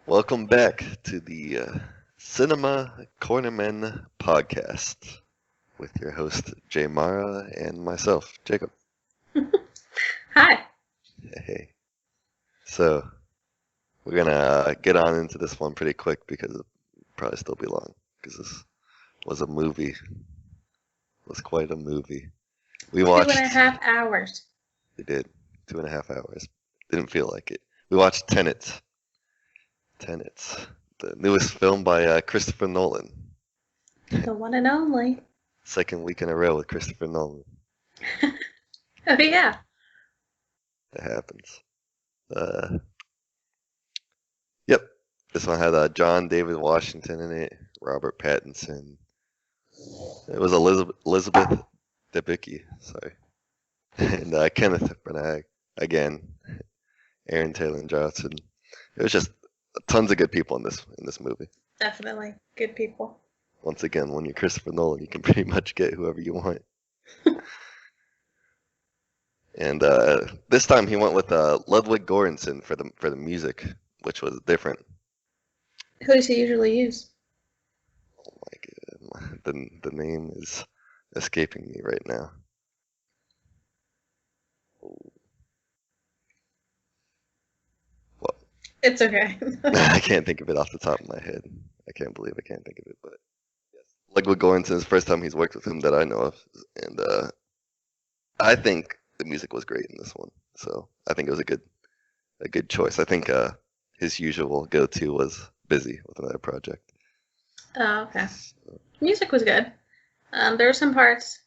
Welcome back to the Cinema Cornermen podcast with your host Jay Mara and myself, Jacob. Hi. Hey. So we're gonna get on into this one pretty quick because it'll probably still be long because this was a movie. It was quite a movie. We watched 2.5 hours. We did 2.5 hours. Didn't feel like it. We watched Tenet. Tenet, the newest film by Christopher Nolan. The one and only. Second week in a row with Christopher Nolan. Oh, yeah. It happens. Yep. This one had John David Washington in it, Robert Pattinson. It was Elizabeth Debicki, sorry. And Kenneth Branagh, again. Aaron Taylor Johnson. It was just tons of good people in this movie. Definitely. Good people. Once again, when you're Christopher Nolan, you can pretty much get whoever you want. And this time he went with Ludwig Göransson for the music, which was different. Who does he usually use? Oh my god, the name is escaping me right now. Well, it's okay. I can't think of it off the top of my head. I can't believe I can't think of it, but yes, Ludwig Göransson is the first time he's worked with him that I know of, and I think the music was great in this one. So I think it was a good choice. I think his usual go-to was busy with another project. Oh, okay. Music was good. There were some parts.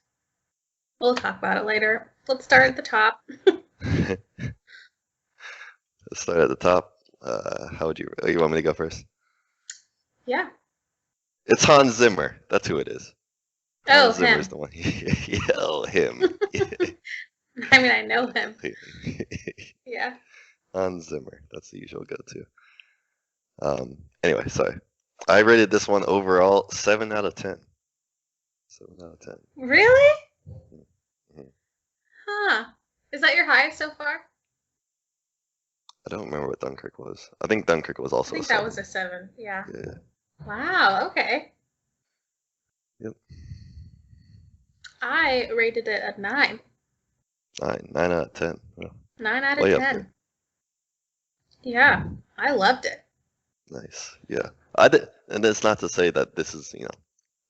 We'll talk about it later. Let's start at the top. Let's start at the top. How would you want me to go first? Yeah. It's Hans Zimmer. That's who it is. Oh, Hans Zimmer's the one. Him. I mean, I know him. Yeah. Hans Zimmer. That's the usual go-to. Anyway, sorry. I rated this one overall 7 out of 10. 7 out of 10. Really? Mm-hmm. Huh. Is that your highest so far? I don't remember what Dunkirk was. I think Dunkirk was also a 7. That was a 7, yeah. Yeah. Wow, okay. Yep. I rated it a 9. 9 out of 10. Oh. 9 out of 10. Yeah, I loved it. Nice. Yeah. I did, and it's not to say that this is,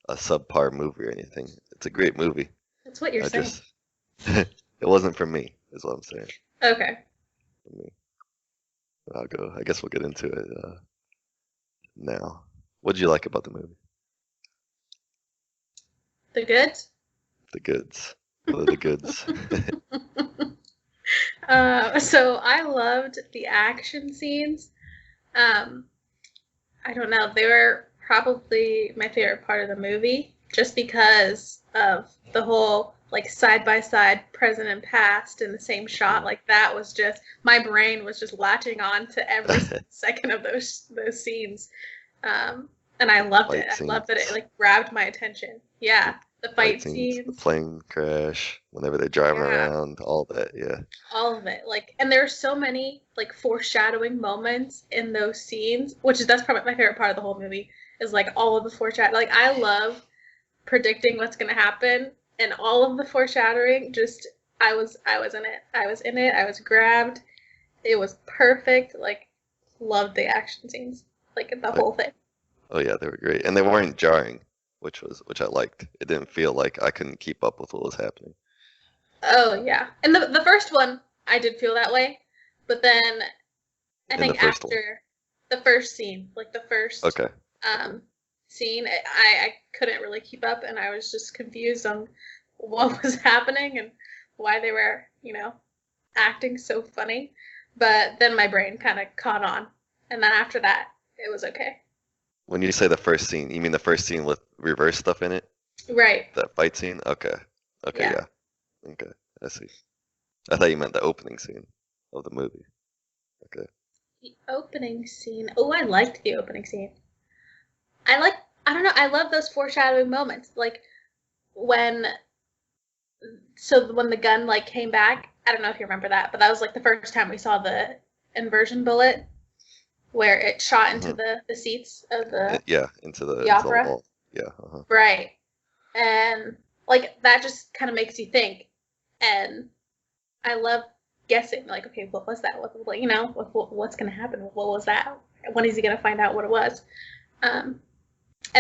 a subpar movie or anything. It's a great movie. That's what you're saying. It wasn't for me, is what I'm saying. Okay. For me. I guess we'll get into it now. What did you like about the movie? The goods? The goods. What are the goods? So I loved the action scenes. I don't know, they were probably my favorite part of the movie, just because of the whole side-by-side present and past in the same shot. Like, that was just, my brain was just latching on to every second of those scenes. And I loved it. I loved that it grabbed my attention. Yeah. The fight scenes, the plane crash, whenever they're driving around, all that, yeah. All of it. And there are so many foreshadowing moments in those scenes, that's probably my favorite part of the whole movie, is all of the foreshadowing. I love predicting what's gonna happen, and all of the foreshadowing, I was in it. I was in it, I was grabbed. It was perfect. Loved the action scenes. The whole thing. Oh yeah, they were great. And they weren't jarring. Which I liked. It didn't feel like I couldn't keep up with what was happening. Oh yeah, and the first one I did feel that way, but then I think after the first scene, the first scene, I couldn't really keep up, and I was just confused on what was happening and why they were acting so funny. But then my brain kind of caught on, and then after that, it was okay. When you say the first scene, you mean the first scene with reverse stuff in it? Right. That fight scene? Okay, yeah. Okay, I see. I thought you meant the opening scene of the movie. Okay. The opening scene. Oh, I liked the opening scene. I don't know, I love those foreshadowing moments. When the gun came back, I don't know if you remember that, but that was the first time we saw the inversion bullet. where it shot into the seats of the into the opera. Wall. Yeah. Right. And like that just kind of makes you think, and I love guessing. Like, okay, what was that? What's going to happen? What was that? When is he going to find out what it was? And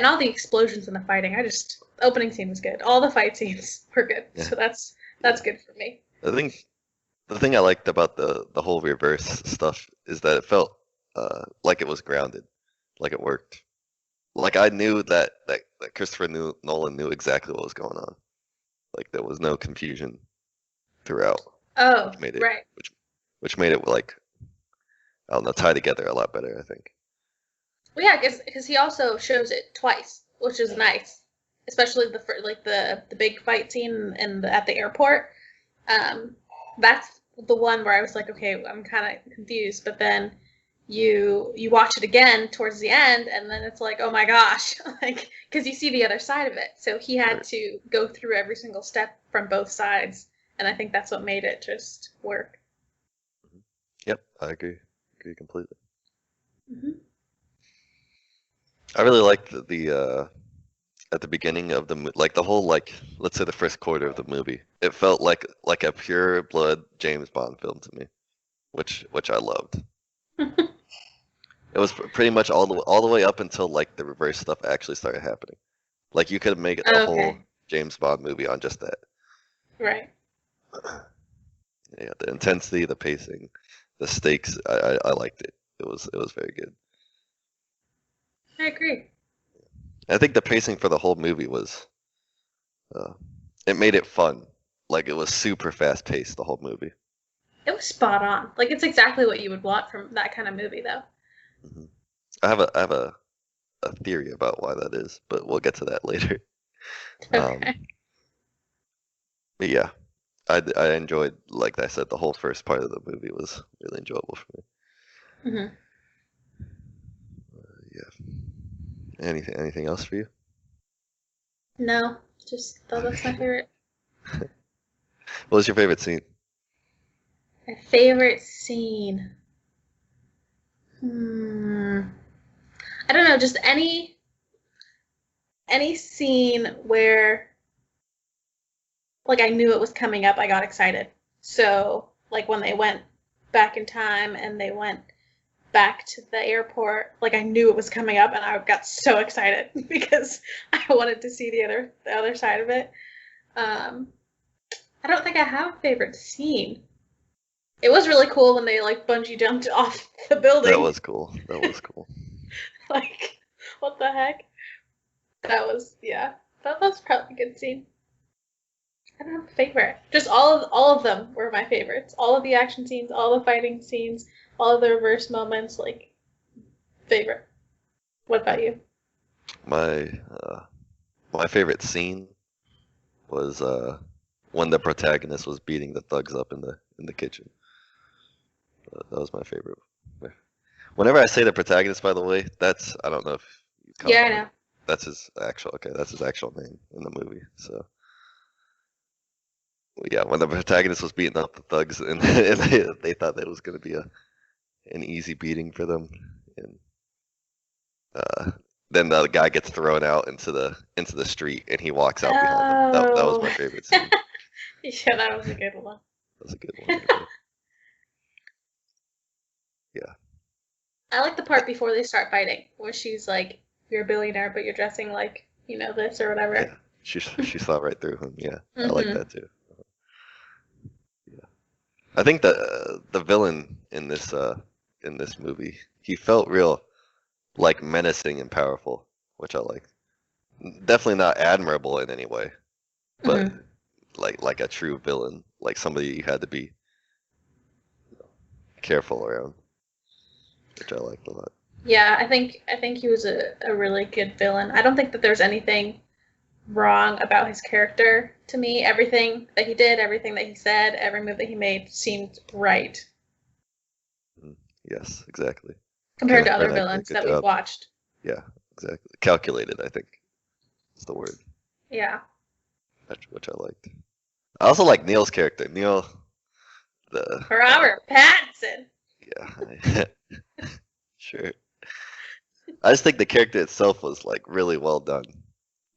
all the explosions and the fighting. The opening scene was good. All the fight scenes were good. Yeah. So that's good for me. I think the thing I liked about the whole reverse stuff is that it felt like it was grounded, like it worked. Like I knew that Christopher Nolan knew exactly what was going on. Like there was no confusion throughout. Oh, right. Which made it like, I don't know, tie together a lot better, I think. Well, yeah, because he also shows it twice, which is nice. Especially the big fight scene at the airport. That's the one where I was like, okay, I'm kind of confused. But then you watch it again towards the end, and then it's like, oh my gosh, like because you see the other side of it. So he had to go through every single step from both sides, and I think that's what made it just work. Yep, I agree completely. Mm-hmm. I really liked the at the beginning of the whole, like, let's say the first quarter of the movie. It felt like a pure blood James Bond film to me, which I loved. It was pretty much all the way up until like the reverse stuff actually started happening. Like you could make a whole James Bond movie on just that. Right. Yeah, the intensity, the pacing, the stakes. I liked it. It was very good. I agree. I think the pacing for the whole movie was, it made it fun. Like it was super fast paced, the whole movie. It was spot on. Like it's exactly what you would want from that kind of movie, though. Mm-hmm. I have a theory about why that is, but we'll get to that later. Okay. But yeah, I enjoyed, like I said, the whole first part of the movie was really enjoyable for me. Mm-hmm. Yeah. Anything else for you? No, just thought that's my favorite. What was your favorite scene? My favorite scene. I don't know, just any scene where like I knew it was coming up, I got excited. So like when they went back in time and they went back to the airport, like I knew it was coming up and I got so excited because I wanted to see the other side of it. I don't think I have a favorite scene. It was really cool when they like bungee jumped off the building. That was cool. Like, what the heck? That was probably a good scene. I don't have a favorite. Just all of them were my favorites. All of the action scenes, all the fighting scenes, all of the reverse moments, like favorite. What about you? My favorite scene was when the protagonist was beating the thugs up in the kitchen. That was my favorite. Whenever I say the protagonist, by the way, that's, I don't know if you caught I know. That's his actual name in the movie. So yeah, when the protagonist was beating up the thugs and they thought that it was going to be an easy beating for them, and then the guy gets thrown out into the street and he walks out behind him. That was my favorite scene. Yeah, that was a good one. That was a good one. Yeah. I like the part before they start fighting, where she's like, "You're a billionaire, but you're dressing like this or whatever." Yeah, she saw right through him. Yeah, mm-hmm. I like that too. Yeah, I think the villain in this movie, he felt real, like, menacing and powerful, which I like. Definitely not admirable in any way, but like a true villain, like somebody you had to be careful around, which I liked a lot. Yeah, I think he was a really good villain. I don't think that there's anything wrong about his character to me. Everything that he did, everything that he said, every move that he made seemed right. Yes, exactly. Compared to other villains that we've watched. Yeah, exactly. Calculated, I think, is the word. Yeah. Which I liked. I also like Neil's character. Neil, Robert Patinson. Yeah. Sure. I just think the character itself was like really well done.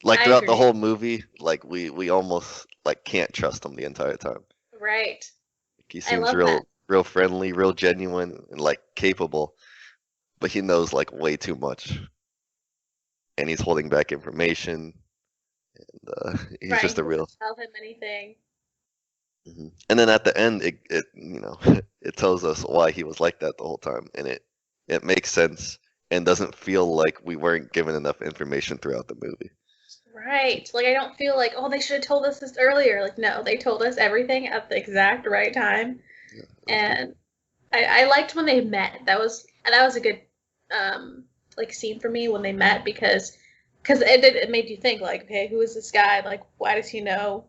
Like throughout the whole movie, like we almost like can't trust him the entire time. Right. Like, he seems real friendly, real genuine, and like capable, but he knows like way too much, and he's holding back information, and he's just a real. Tell him anything. Mm-hmm. And then at the end, it you know it tells us why he was like that the whole time, and it makes sense and doesn't feel like we weren't given enough information throughout the movie. Right. Like I don't feel like, oh, they should have told us this earlier. Like no, they told us everything at the exact right time. Yeah, and I liked when they met. That was a good like scene for me when they met because it made you think like, okay, who is this guy? Like why does he know?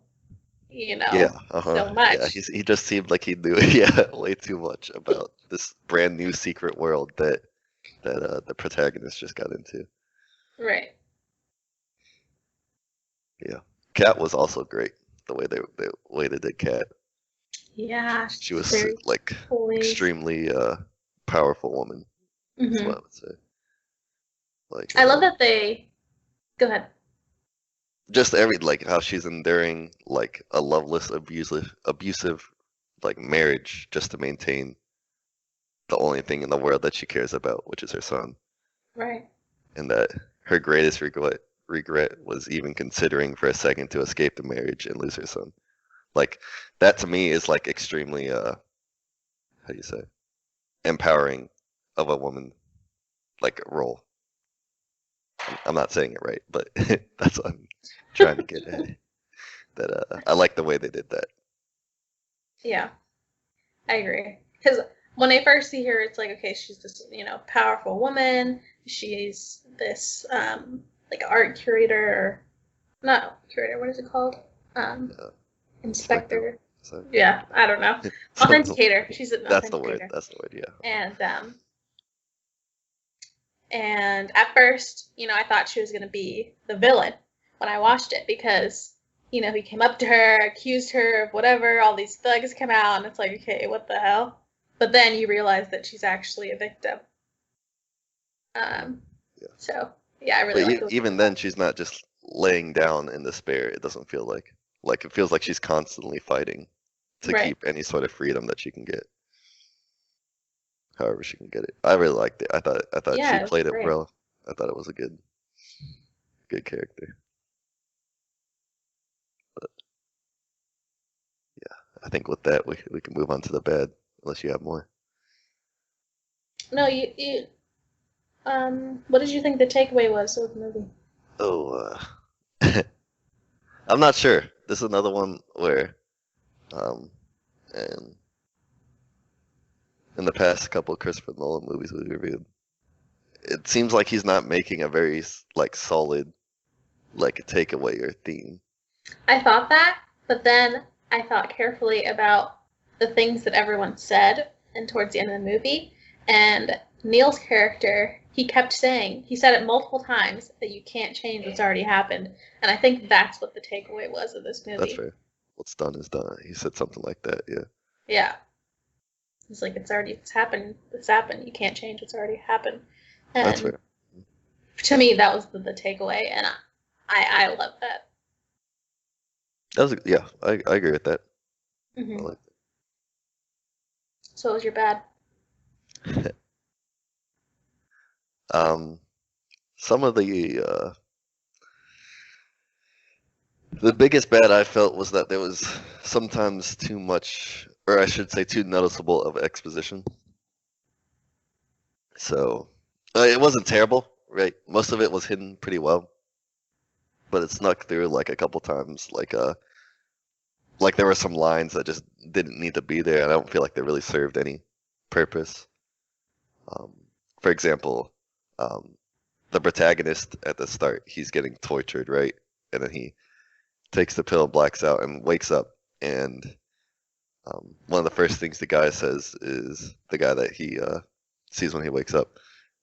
So much. Yeah, he just seemed like he knew way too much about this brand new secret world that the protagonist just got into. Right. Yeah, Kat was also great. The way they did Kat. Yeah, she was like extremely powerful woman. Mm-hmm. That's what I would say. Like I love that they. Go ahead. Just like how she's enduring like a loveless, abusive like marriage just to maintain the only thing in the world that she cares about, which is her son. Right. And that her greatest regret was even considering for a second to escape the marriage and lose her son. Like that to me is like extremely how do you say, empowering of a woman like role. I'm not saying it right, but that's what I'm trying to get at. That I like the way they did that. Yeah, I agree. Because when I first see her, it's like, okay, she's this, powerful woman. She's this, like art curator, or not curator. What is it called? Inspector. Yeah, I don't know. Authenticator. She's an authenticator. That's the word. Yeah. And at first, I thought she was going to be the villain when I watched it because, he came up to her, accused her of whatever, all these thugs come out, and it's like, okay, what the hell? But then you realize that she's actually a victim. So, yeah, I really like it. Even then, she's not just laying down in despair. It doesn't feel like it feels like she's constantly fighting to keep any sort of freedom that she can get. However she can get it. I really liked it. I thought she played it well. I thought it was a good character. But yeah, I think with that we can move on to the bad, unless you have more. No, you what did you think the takeaway was of the movie? Oh, I'm not sure. This is another one where and in the past couple of Christopher Nolan movies we reviewed, it seems like he's not making a very like solid like takeaway or theme. I thought that, but then I thought carefully about the things that everyone said and towards the end of the movie, and Neil's character, he kept saying, he said it multiple times, that you can't change what's already happened, and I think that's what the takeaway was of this movie. That's fair. What's done is done. He said something like that, yeah. Yeah. It's like, it's happened, you can't change what's already happened. And that's fair. To me, that was the takeaway, and I love that. That was, yeah, I agree with that. Mm-hmm. I like that. So what was your bad? Some of the biggest bad I felt was that there was sometimes too much, or I should say too noticeable of exposition. So it wasn't terrible, right? Most of it was hidden pretty well, but it snuck through like a couple times. Like there were some lines that just didn't need to be there, and I don't feel like they really served any purpose. For example, the protagonist at the start, he's getting tortured, right? And then he takes the pill, blacks out, and wakes up. And one of the first things the guy says is, the guy that he sees when he wakes up,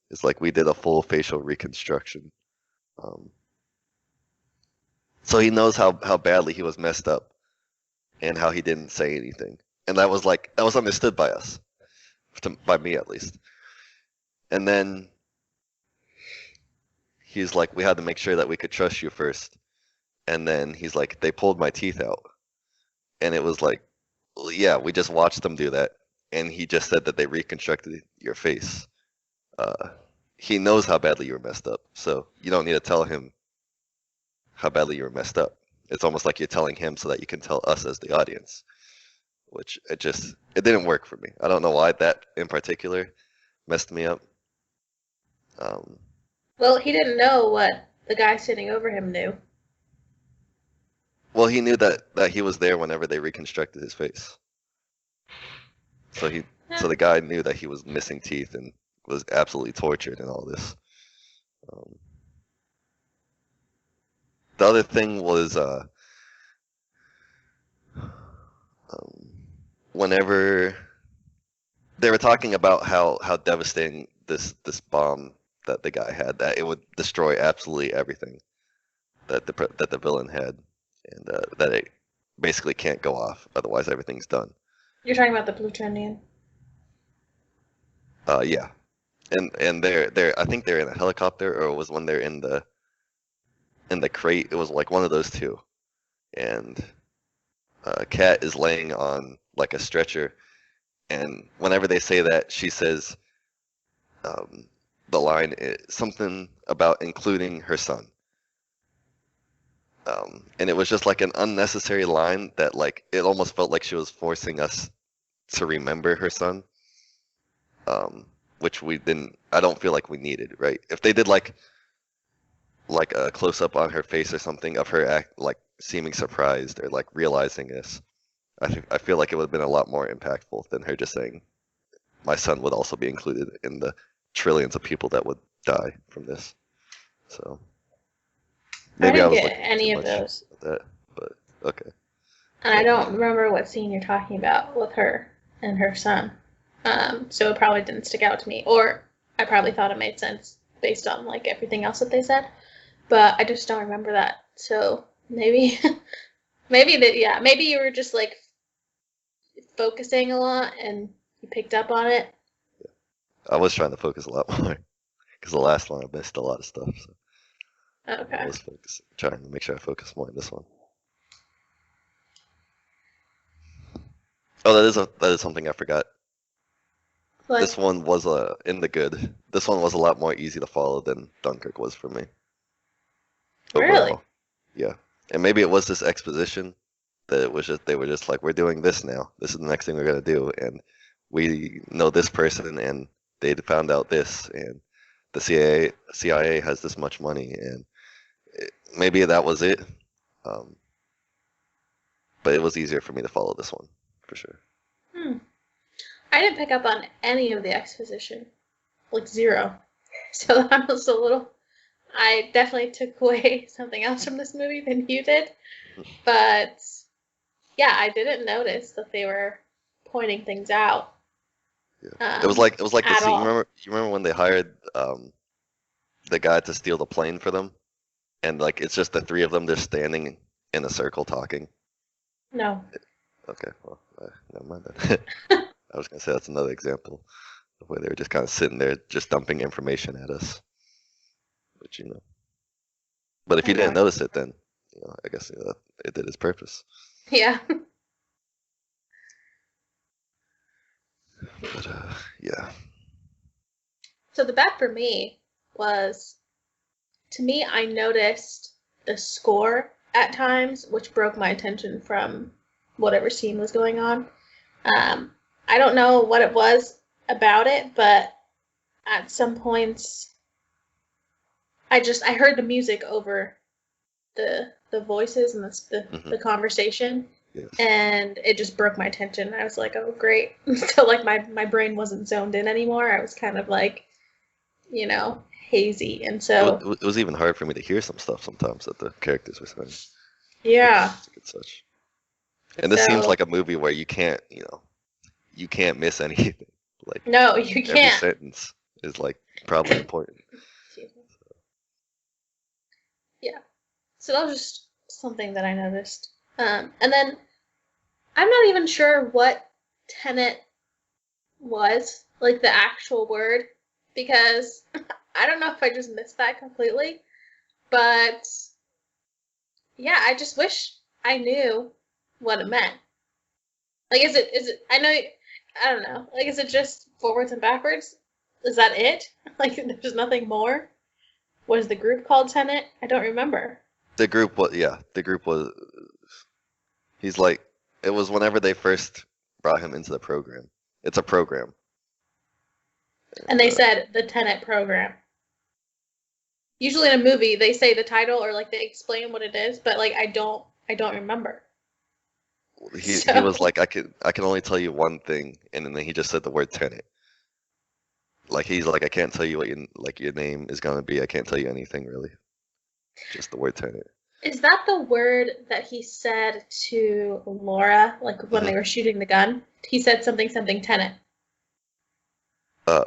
is like, we did a full facial reconstruction. So he knows how badly he was messed up and how he didn't say anything. And that was understood by us, by me at least. And then he's like, we had to make sure that we could trust you first. And then he's like, they pulled my teeth out. And it was like, well, yeah, we just watched them do that. And he just said that they reconstructed your face. He knows how badly you were messed up. So you don't need to tell him how badly you were messed up. It's almost like you're telling him so that you can tell us as the audience. Which it didn't work for me. I don't know why that in particular messed me up. Well, he didn't know what the guy sitting over him knew. Well, he knew that he was there whenever they reconstructed his face. So the guy knew that he was missing teeth and was absolutely tortured and all this. The other thing was whenever they were talking about how devastating this bomb that the guy had, that it would destroy absolutely everything that the villain had, and that it basically can't go off, otherwise everything's done. You're talking about the plutonium. Yeah, and they're I think they're in a helicopter, or it was when they're in the crate. It was like one of those two, and Kat is laying on like a stretcher, and whenever they say that, she says the line is something about including her son. And it was just like an unnecessary line that like it almost felt like she was forcing us to remember her son, which we didn't. I don't feel like we needed, right? If they did like a close up on her face or something of her like seeming surprised or like realizing this, I feel like it would have been a lot more impactful than her just saying, "My son would also be included in the trillions of people that would die from this." So maybe I was didn't get any of those. At that, but okay. And I don't remember what scene you're talking about with her and her son. So it probably didn't stick out to me, or I probably thought it made sense based on like everything else that they said, but I just don't remember that. So maybe, maybe you were just like focusing a lot and you picked up on it. Yeah. I was trying to focus a lot more because the last one I missed a lot of stuff. So. Okay. I was trying to make sure I focus more on this one. Oh, that is something I forgot. What? This one was in the good. This one was a lot more easy to follow than Dunkirk was for me. Overall. Really? Yeah, and maybe it was this exposition that it was just they were just like, we're doing this now. This is the next thing we're gonna do, and we know this person, and they found out this, and the CIA has this much money, and maybe that was it. But it was easier for me to follow this one, for sure. I didn't pick up on any of the exposition. Like zero. So that was a little... I definitely took away something else from this movie than you did. But, yeah, I didn't notice that they were pointing things out. Yeah. It was like the scene. You remember when they hired the guy to steal the plane for them? And like it's just the three of them just standing in a circle talking. No. Okay, well, never mind that. I was gonna say that's another example of where they were just kind of sitting there, just dumping information at us. But but if you didn't notice it, then I guess it did its purpose. Yeah. But yeah. So the bad for me was, to me, I noticed the score at times, which broke my attention from whatever scene was going on. I don't know what it was about it, but at some points, I heard the music over the voices and the conversation, yes. And it just broke my attention. I was like, oh, great. So like my brain wasn't zoned in anymore. I was kind of like, hazy, and so it was even hard for me to hear some stuff sometimes that the characters were saying. Yeah. Such. And this seems like a movie where you can't miss anything. Like no, you can't. Every sentence is like probably important. Yeah. So that was just something that I noticed. And then I'm not even sure what Tenet was, like the actual word, because I don't know if I just missed that completely, but yeah, I just wish I knew what it meant. Like, is it, I don't know. Like, is it just forwards and backwards? Is that it? Like, there's nothing more? Was the group called Tenet? I don't remember. The group was, he's like, it was whenever they first brought him into the program. It's a program. And they said the Tenet program. Usually in a movie, they say the title or like they explain what it is, but like I don't remember. He was like, I can only tell you one thing, and then he just said the word Tenet. Like he's like, I can't tell you what your name is gonna be. I can't tell you anything really. Just the word Tenet. Is that the word that he said to Laura, like when they were shooting the gun? He said something Tenet.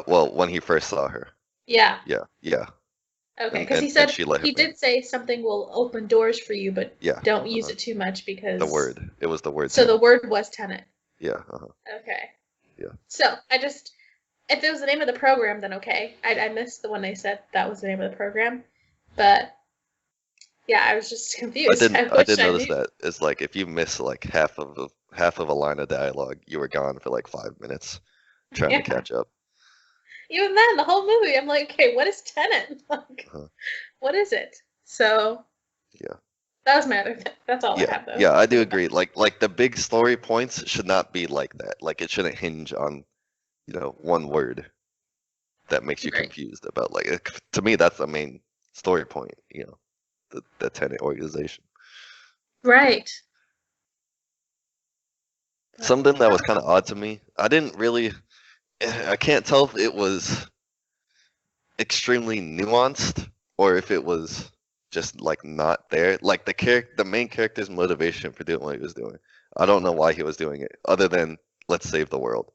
Well, when he first saw her. Yeah. Yeah. Okay, because he said he did say something will open doors for you, but don't use it too much because it was the word. So the word was Tenet. Yeah. Okay. Yeah. So if it was the name of the program, then okay. I missed the one they said that was the name of the program, but yeah, I was just confused. I did notice that. It's like if you miss like half of a line of dialogue, you were gone for like 5 minutes trying to catch up. Even then, the whole movie, I'm like, okay, what is Tenet? Like, what is it? So, yeah, that was my other thing. That's all I have, though. Yeah, I do agree. Like the big story points should not be like that. Like it shouldn't hinge on, one word that makes you confused about. Like to me, that's the main story point. The Tenet organization. Right. Something that was kind of odd to me. I can't tell if it was extremely nuanced or if it was just like not there. Like the main character's motivation for doing what he was doing. I don't know why he was doing it, other than let's save the world.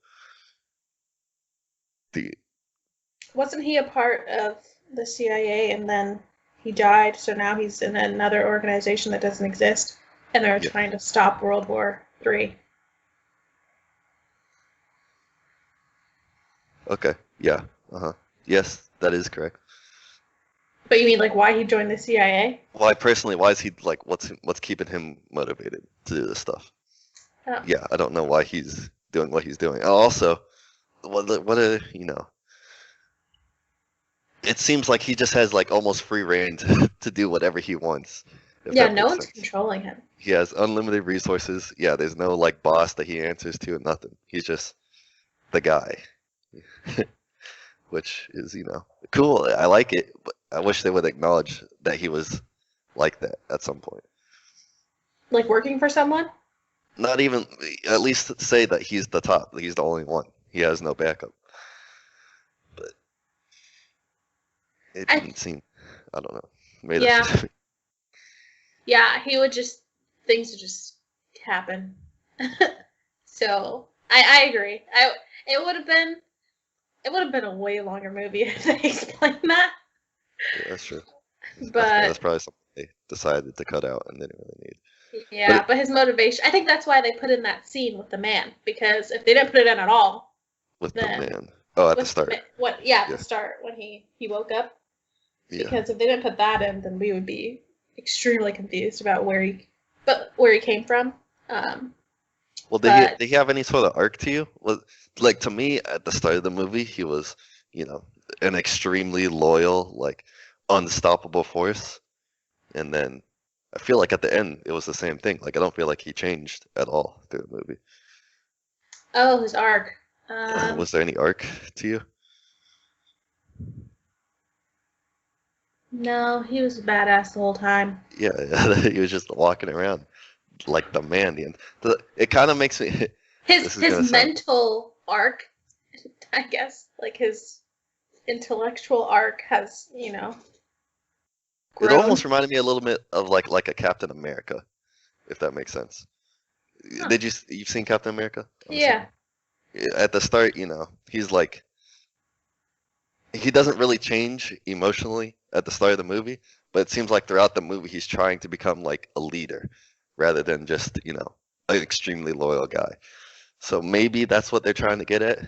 Wasn't he a part of the CIA and then he died? So now he's in another organization that doesn't exist, and they're trying to stop World War III. Okay. Yeah. Yes, that is correct. But you mean like why he joined the CIA? Why is he like what's keeping him motivated to do this stuff? Oh. Yeah, I don't know why he's doing what he's doing. Also, it seems like he just has like almost free reign to do whatever he wants. Yeah, no one's controlling him. He has unlimited resources. Yeah, there's no like boss that he answers to, nothing. He's just the guy. Which is, cool. I like it, but I wish they would acknowledge that he was like that at some point. Like working for someone? Not even, at least say that he's the top. He's the only one. He has no backup. But it didn't seem, I don't know. Yeah, things would just happen. So, I agree. It would have been a way longer movie if they explained that. Yeah, that's true. But that's probably something they decided to cut out and didn't really need. Yeah, but his motivation, I think that's why they put in that scene with the man, because if they didn't put it in at all. With the man. Oh, at the start. At the start when he woke up. Yeah. Because if they didn't put that in, then we would be extremely confused about where he came from. Well, did he have any sort of arc to you? Like to me, at the start of the movie, he was, an extremely loyal, like unstoppable force, and then I feel like at the end it was the same thing. Like I don't feel like he changed at all through the movie. Oh, his arc. Was there any arc to you? No, he was badass the whole time. Yeah, he was just walking around like the man. It kind of makes me. His mental arc, I guess, like his intellectual arc has, grown. It almost reminded me a little bit of like a Captain America, if that makes sense. Huh. You've seen Captain America? Yeah. At the start, he's like, he doesn't really change emotionally at the start of the movie, but it seems like throughout the movie he's trying to become like a leader rather than just, an extremely loyal guy. So maybe that's what they're trying to get at.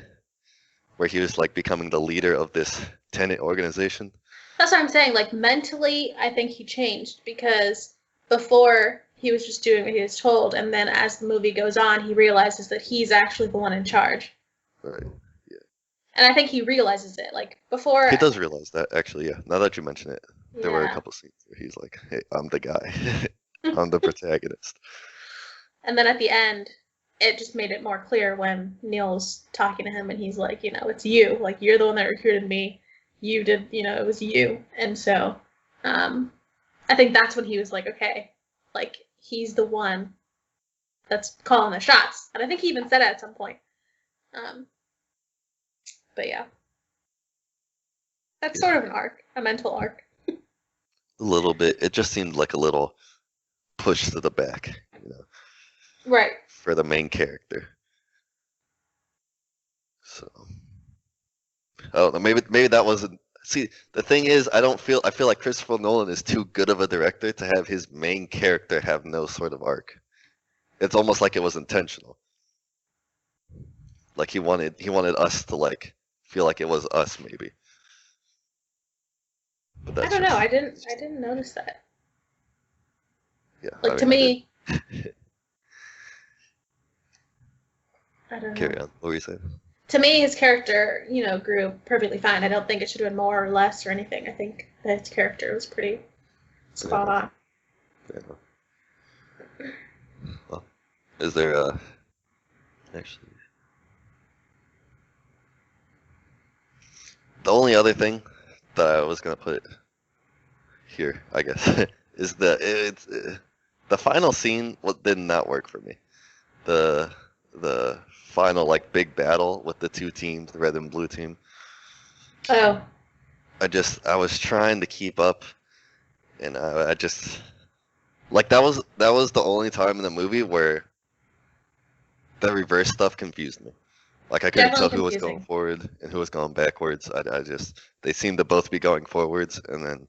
where he was like becoming the leader of this Tenet organization. That's what I'm saying. Like mentally, I think he changed because before he was just doing what he was told, and then as the movie goes on, he realizes that he's actually the one in charge. Right. Yeah. And I think he realizes it. Like before, he does realize that actually. Yeah. Now that you mention it, there were a couple scenes where he's like, "Hey, I'm the guy. I'm the protagonist." And then at the end, it just made it more clear when Neil's talking to him, and he's like, you know, it's you. Like you're the one that recruited me. You did, you know, it was you. And so, I think that's when he was like, okay, like he's the one that's calling the shots. And I think he even said it at some point. But yeah. That's sort of an arc, a mental arc. A little bit. It just seemed like a little push to the back, you know. Right. For the main character. So maybe that wasn't. See, the thing is, I feel like Christopher Nolan is too good of a director to have his main character have no sort of arc. It's almost like it was intentional. Like he wanted us to like feel like it was us, maybe. But that's I don't know. I didn't notice that. Yeah. Like to me. I don't know. Carry on. What were you saying? To me, his character, you know, grew perfectly fine. I don't think it should have been more or less or anything. I think his character was pretty spot on. Yeah. Well, is there actually the only other thing that I was gonna put here, I guess, is that the final scene did not work for me. The final like big battle with the two teams, the red and blue team. Oh. I was trying to keep up, and I just like that was the only time in the movie where the reverse stuff confused me. Like I couldn't tell who was going forward and who was going backwards. They seemed to both be going forwards, and then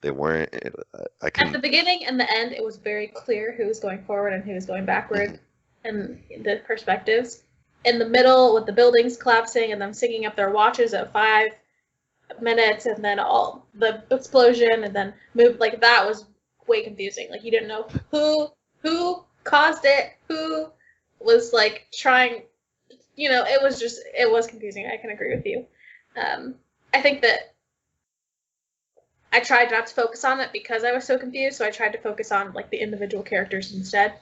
they weren't. At the beginning and the end, it was very clear who was going forward and who was going backward, and the perspectives. In the middle, with the buildings collapsing and them singing up their watches at 5 minutes, and then all the explosion, and then move like that was way confusing. Like you didn't know who caused it, who was like trying. You know, it was confusing. I can agree with you. I think that I tried not to focus on it because I was so confused, so I tried to focus on like the individual characters instead.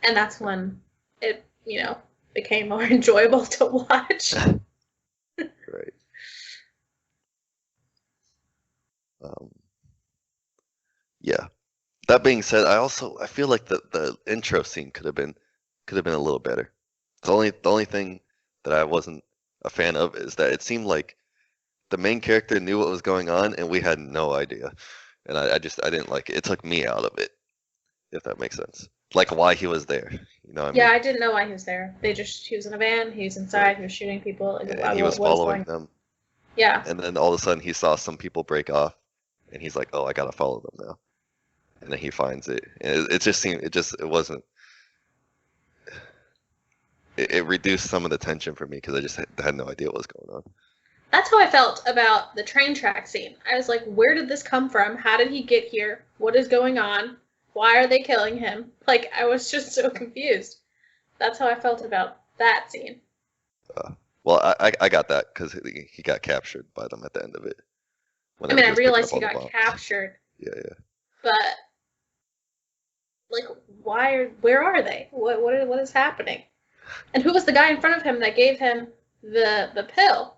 And that's when it, you know, became more enjoyable to watch. Right. Yeah. That being said, I feel like the intro scene could have been a little better. The only thing that I wasn't a fan of is that it seemed like the main character knew what was going on and we had no idea. And I didn't like it. It took me out of it, if that makes sense. Like why he was there. You know what I mean? Yeah, I didn't know why he was there. He was in a van, he was inside, he was shooting people. And he was following them. Yeah. And then all of a sudden he saw some people break off and he's like, oh, I gotta follow them now. And then he finds it. And it wasn't. It reduced some of the tension for me because I just had no idea what was going on. That's how I felt about the train track scene. I was like, where did this come from? How did he get here? What is going on? Why are they killing him? Like, I was just so confused. That's how I felt about that scene. Well, I got that because he got captured by them at the end of it. I mean, I realized he got captured. Yeah. But, like, where are they? What is happening? And who was the guy in front of him that gave him the pill?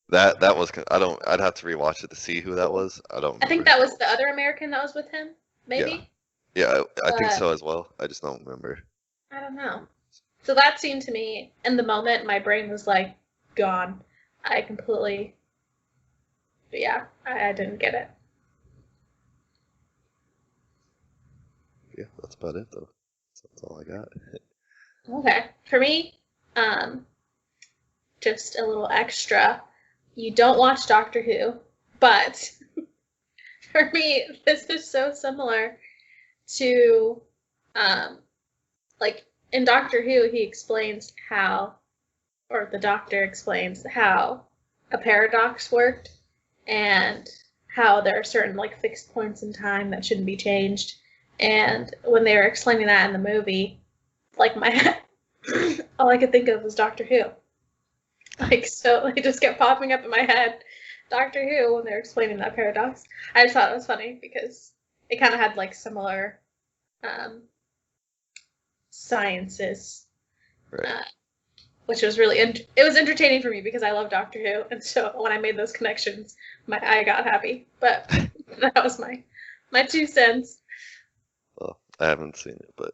That was I'd have to rewatch it to see who that was. I don't remember. I think that was the other American that was with him, maybe? Yeah, I think so as well. I just don't remember. I don't know. So that scene to me, in the moment, my brain was like, gone. I completely, yeah, I didn't get it. Yeah, that's about it though. That's all I got. Okay. For me, just a little extra. You don't watch Doctor Who, but for me, this is so similar to, like, in Doctor Who, he explains how, or the Doctor explains how a paradox worked, and how there are certain like fixed points in time that shouldn't be changed. And when they were explaining that in the movie, like my all I could think of was Doctor Who. Like, so it just kept popping up in my head, Doctor Who, when they were explaining that paradox. I just thought it was funny because it kind of had like similar sciences, right. Which was really it was entertaining for me because I love Doctor Who, and so when I made those connections, I got happy. But that was my 2 cents. Well, I haven't seen it, but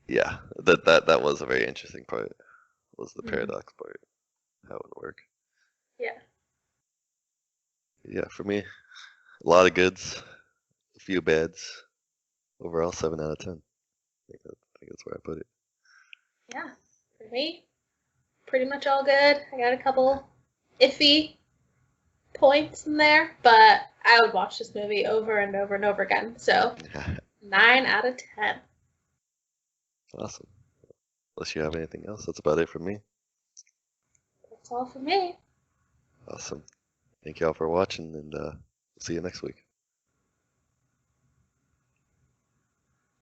yeah, that was a very interesting part. Was the paradox part, how it would work. Yeah. Yeah, for me, a lot of goods, a few bads. Overall, 7 out of 10. I think that's where I put it. Yeah, for me, pretty much all good. I got a couple iffy points in there, but I would watch this movie over and over and over again. So 9 out of 10. Awesome. Unless you have anything else, that's about it for me. That's all for me. Awesome. Thank you all for watching, and see you next week.